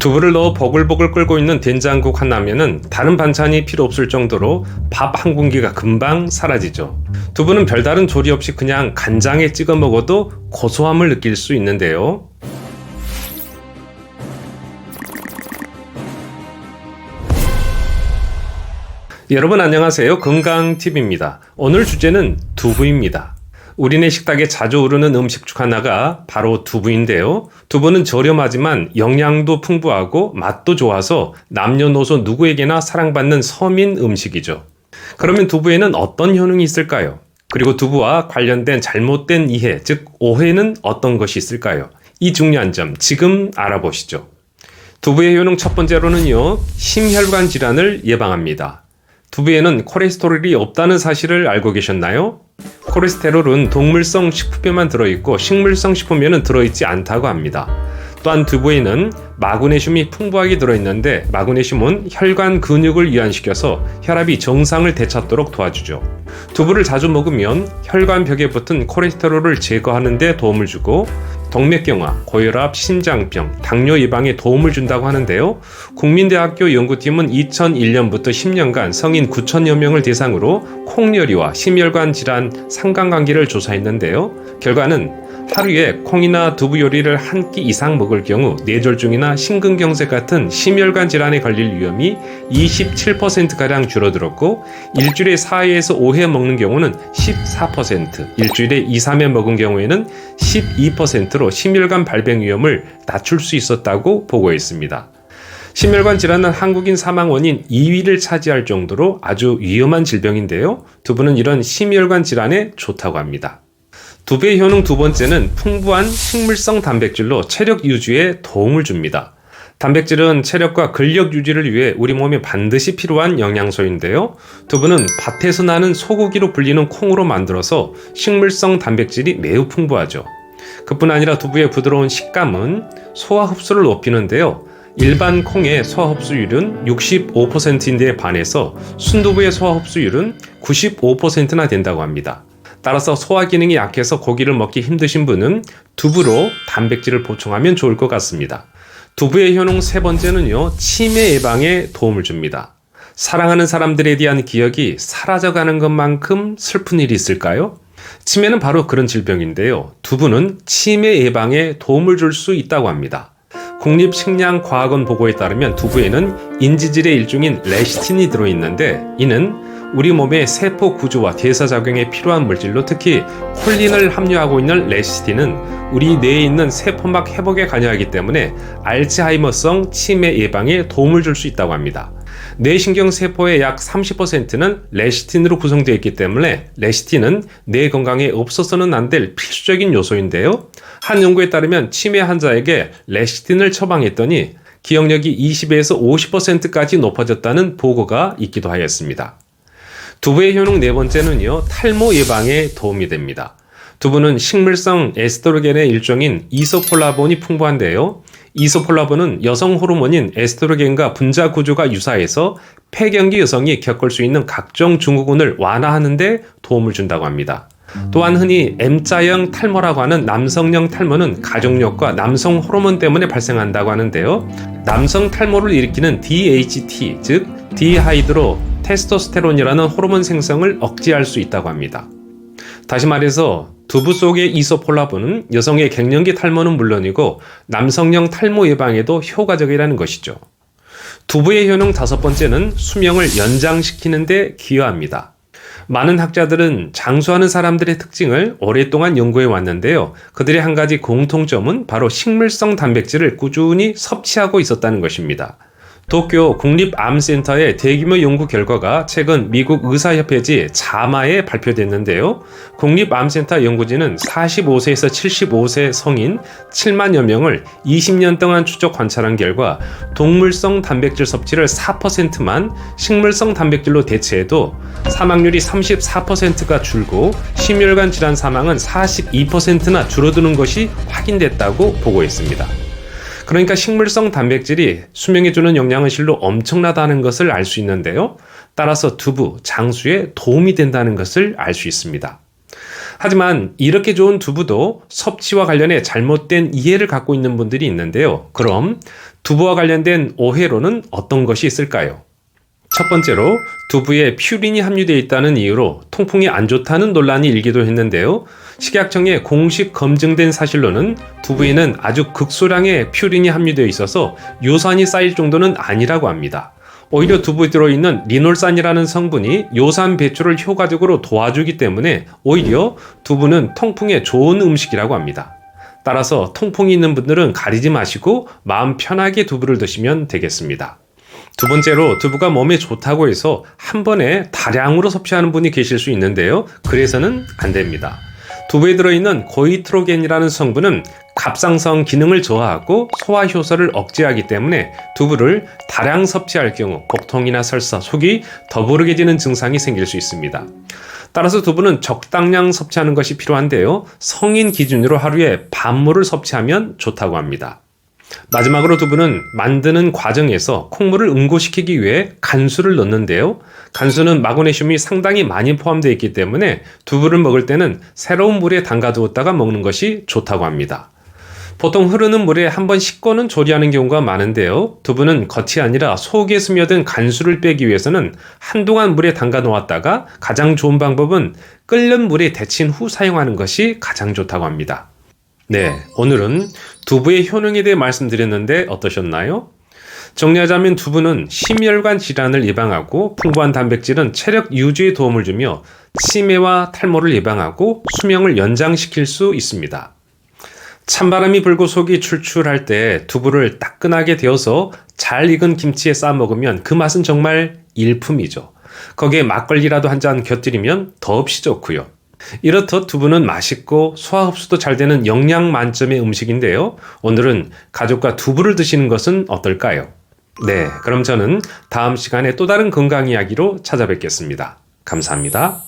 두부를 넣어 보글보글 끓고 있는 된장국 한 라면은 다른 반찬이 필요 없을 정도로 밥 한 공기가 금방 사라지죠. 두부는 별다른 조리 없이 그냥 간장에 찍어 먹어도 고소함을 느낄 수 있는데요. 여러분 안녕하세요. 건강팁입니다. 오늘 주제는 두부입니다. 우리네 식탁에 자주 오르는 음식 중 하나가 바로 두부인데요. 두부는 저렴하지만 영양도 풍부하고 맛도 좋아서 남녀노소 누구에게나 사랑받는 서민 음식이죠. 그러면 두부에는 어떤 효능이 있을까요? 그리고 두부와 관련된 잘못된 이해, 즉 오해는 어떤 것이 있을까요? 이 중요한 점 지금 알아보시죠. 두부의 효능 첫 번째로는요, 심혈관 질환을 예방합니다. 두부에는 콜레스테롤이 없다는 사실을 알고 계셨나요? 콜레스테롤은 동물성 식품에만 들어있고 식물성 식품에는 들어있지 않다고 합니다. 또한 두부에는 마그네슘이 풍부하게 들어있는데 마그네슘은 혈관 근육을 이완시켜서 혈압이 정상을 되찾도록 도와주죠. 두부를 자주 먹으면 혈관벽에 붙은 콜레스테롤을 제거하는 데 도움을 주고 동맥경화, 고혈압, 심장병, 당뇨 예방에 도움을 준다고 하는데요. 국민대학교 연구팀은 2001년부터 10년간 성인 9천여 명을 대상으로 콩열이와 심혈관 질환 상관관계를 조사했는데요. 결과는 하루에 콩이나 두부 요리를 한 끼 이상 먹을 경우 뇌졸중이나 심근경색 같은 심혈관 질환에 걸릴 위험이 27%가량 줄어들었고 일주일에 4회에서 5회 먹는 경우는 14%, 일주일에 2, 3회 먹은 경우에는 12%로 심혈관 발병 위험을 낮출 수 있었다고 보고했습니다. 심혈관 질환은 한국인 사망 원인 2위를 차지할 정도로 아주 위험한 질병인데요. 두부는 이런 심혈관 질환에 좋다고 합니다. 두부의 효능 두 번째는 풍부한 식물성 단백질로 체력 유지에 도움을 줍니다. 단백질은 체력과 근력 유지를 위해 우리 몸에 반드시 필요한 영양소인데요. 두부는 밭에서 나는 소고기로 불리는 콩으로 만들어서 식물성 단백질이 매우 풍부하죠. 그뿐 아니라 두부의 부드러운 식감은 소화 흡수를 높이는데요. 일반 콩의 소화 흡수율은 65%인데 반해서 순두부의 소화 흡수율은 95%나 된다고 합니다. 따라서 소화 기능이 약해서 고기를 먹기 힘드신 분은 두부로 단백질을 보충하면 좋을 것 같습니다. 두부의 효능 세 번째는요, 치매 예방에 도움을 줍니다. 사랑하는 사람들에 대한 기억이 사라져가는 것만큼 슬픈 일이 있을까요? 치매는 바로 그런 질병인데요. 두부는 치매 예방에 도움을 줄 수 있다고 합니다. 국립식량과학원 보고에 따르면 두부에는 인지질의 일종인 레시틴이 들어있는데 이는 우리 몸의 세포 구조와 대사작용에 필요한 물질로 특히 콜린을 함유하고 있는 레시틴은 우리 뇌에 있는 세포막 회복에 관여하기 때문에 알츠하이머성 치매 예방에 도움을 줄 수 있다고 합니다. 뇌신경세포의 약 30%는 레시틴으로 구성되어 있기 때문에 레시틴은 뇌 건강에 없어서는 안 될 필수적인 요소인데요. 한 연구에 따르면 치매 환자에게 레시틴을 처방했더니 기억력이 20에서 50%까지 높아졌다는 보고가 있기도 하였습니다. 두부의 효능 네 번째는요, 탈모 예방에 도움이 됩니다. 두부는 식물성 에스트로겐의 일종인 이소폴라본이 풍부한데요. 이소폴라본은 여성 호르몬인 에스트로겐과 분자 구조가 유사해서 폐경기 여성이 겪을 수 있는 각종 증후군을 완화하는 데 도움을 준다고 합니다. 또한 흔히 M자형 탈모라고 하는 남성형 탈모는 가족력과 남성 호르몬 때문에 발생한다고 하는데요. 남성 탈모를 일으키는 DHT, 즉 디하이드로 테스토스테론이라는 호르몬 생성을 억제할 수 있다고 합니다. 다시 말해서 두부 속의 이소폴라본은 여성의 갱년기 탈모는 물론이고 남성형 탈모 예방에도 효과적이라는 것이죠. 두부의 효능 다섯 번째는 수명을 연장시키는 데 기여합니다. 많은 학자들은 장수하는 사람들의 특징을 오랫동안 연구해 왔는데요. 그들의 한 가지 공통점은 바로 식물성 단백질을 꾸준히 섭취하고 있었다는 것입니다. 도쿄 국립암센터의 대규모 연구 결과가 최근 미국 의사협회지 자마에 발표됐는데요. 국립암센터 연구진은 45세에서 75세 성인 7만여 명을 20년 동안 추적 관찰한 결과 동물성 단백질 섭취를 4%만 식물성 단백질로 대체해도 사망률이 34%가 줄고 심혈관 질환 사망은 42%나 줄어드는 것이 확인됐다고 보고했습니다. 그러니까 식물성 단백질이 수명에 주는 영향은 실로 엄청나다는 것을 알 수 있는데요. 따라서 두부, 장수에 도움이 된다는 것을 알 수 있습니다. 하지만 이렇게 좋은 두부도 섭취와 관련해 잘못된 이해를 갖고 있는 분들이 있는데요. 그럼 두부와 관련된 오해로는 어떤 것이 있을까요? 첫 번째로 두부에 퓨린이 함유되어 있다는 이유로 통풍이 안 좋다는 논란이 일기도 했는데요. 식약청에 공식 검증된 사실로는 두부에는 아주 극소량의 퓨린이 함유되어 있어서 요산이 쌓일 정도는 아니라고 합니다. 오히려 두부에 들어있는 리놀산이라는 성분이 요산 배출을 효과적으로 도와주기 때문에 오히려 두부는 통풍에 좋은 음식이라고 합니다. 따라서 통풍이 있는 분들은 가리지 마시고 마음 편하게 두부를 드시면 되겠습니다. 두 번째로 두부가 몸에 좋다고 해서 한 번에 다량으로 섭취하는 분이 계실 수 있는데요. 그래서는 안 됩니다. 두부에 들어있는 고이트로겐이라는 성분은 갑상선 기능을 저하하고 소화 효소를 억제하기 때문에 두부를 다량 섭취할 경우 복통이나 설사, 속이 더부르게지는 증상이 생길 수 있습니다. 따라서 두부는 적당량 섭취하는 것이 필요한데요. 성인 기준으로 하루에 반모를 섭취하면 좋다고 합니다. 마지막으로 두부는 만드는 과정에서 콩물을 응고시키기 위해 간수를 넣는데요. 간수는 마그네슘이 상당히 많이 포함되어 있기 때문에 두부를 먹을 때는 새로운 물에 담가두었다가 먹는 것이 좋다고 합니다. 보통 흐르는 물에 한번 씻고는 조리하는 경우가 많은데요. 두부는 겉이 아니라 속에 스며든 간수를 빼기 위해서는 한동안 물에 담가 놓았다가 가장 좋은 방법은 끓는 물에 데친 후 사용하는 것이 가장 좋다고 합니다. 네, 오늘은 두부의 효능에 대해 말씀드렸는데 어떠셨나요? 정리하자면 두부는 심혈관 질환을 예방하고 풍부한 단백질은 체력 유지에 도움을 주며 치매와 탈모를 예방하고 수명을 연장시킬 수 있습니다. 찬바람이 불고 속이 출출할 때 두부를 따끈하게 데워서 잘 익은 김치에 싸 먹으면 그 맛은 정말 일품이죠. 거기에 막걸리라도 한 잔 곁들이면 더없이 좋고요. 이렇듯 두부는 맛있고 소화 흡수도 잘 되는 영양 만점의 음식인데요. 오늘은 가족과 두부를 드시는 것은 어떨까요? 네, 그럼 저는 다음 시간에 또 다른 건강 이야기로 찾아뵙겠습니다. 감사합니다.